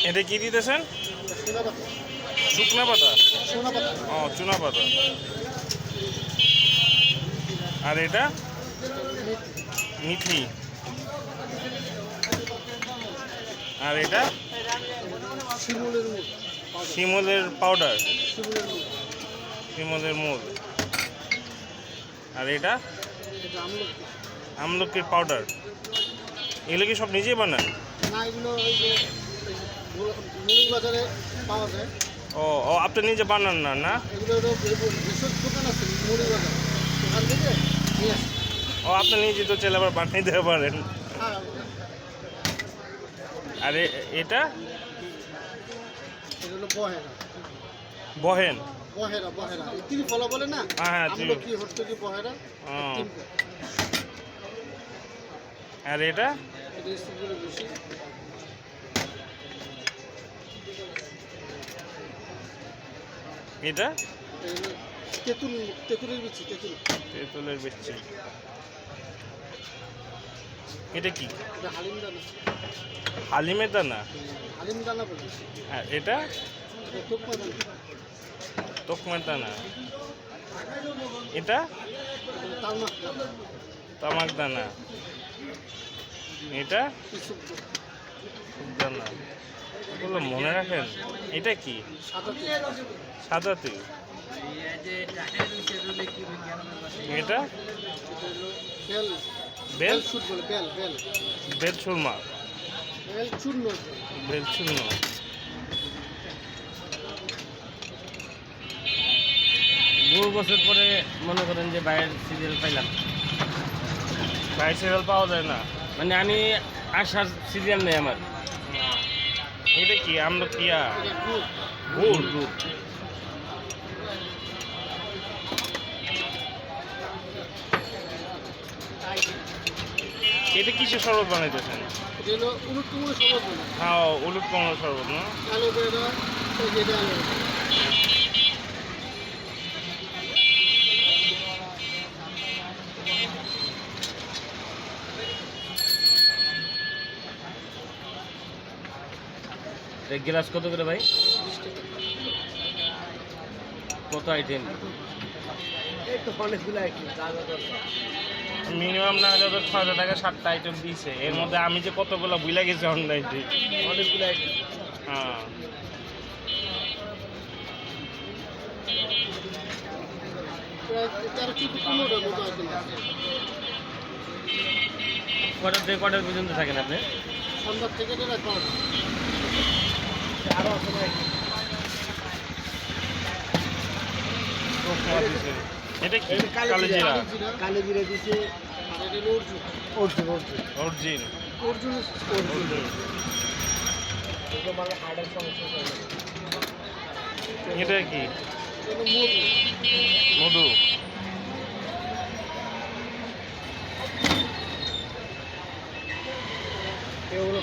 এটা কি দিতেছেন? শুকনা পাতা। ও, চুনা পাতা। আর এটা মিথি। আর এটা শিমুলের পাউডার, শিমুলের মূল। আর এটা আমলকির পাউডার। এগুলো কি সব নিজেই বানান? না, এগুলো ওই যে মৌলিক বাজারে পাওয়া যায়। ও ও, আপনি নিজে বানান না? না, এগুলো বিশেষ দোকান আছে মৌলিক বাজার, ওখান থেকে নিয়ে আসি। ও, আপনি নিজে তো চাইলে আবার বানিয়ে দিতে পারেন। হ্যাঁ, আর এটা এগুলো বহেরা। বহেন। বহেরা বহেরা তিন ফলা বলে না? হ্যাঁ, আমরা কি হচ্ছে কি বহেরা। আর এটা এটা তেঁতুল, তেঁতুলের বিচি। তেঁতুলের বিচি। এটা কি? এটা হালিম দানা। হালিমের দানা? হালিম দানা বলে। আর এটা তোকমা দানা। তোকমার দানা। এটা তামাক দানা। তামাক দানা। এটা দানা। এগুলো মনে রাখেন। এটা কি? সাদা তিল। এটা বেল বেল চুরমা। বেল চূর্ণ। বহু বছর পরে মনে করেন যে বাইরের সিরিয়াল পাইলাম। বাইরের সিরিয়াল পাওয়া যায় না মানে আমি আসার সিরিয়াল নেই আমার। এটা কি? আমরা পিয়া গুড় গুড়। এটা কিসের শরবত বানাইতেছেন? হ্যাঁ, উলুট কমলার শরবত না? গ্লাস কত করে ভাই? কত আইটেম? মিনিমাম না হলে তো ৬০০ টাকা ৭টা আইটেম দিয়েছে। এর মধ্যে আমি যে কতগুলো ভুলে গেছি অনলাইনে। অনেকগুলো আইটেম। হ্যাঁ, কটার থেকে কটার পর্যন্ত থাকেন আপনি? সন্ধ্যার থেকে আরো এটা কি? কালোজিরা। কালোজিরা দিছে। আর এটা অর্জুন। অর্জিন। এটা কি? মধু। এগুলো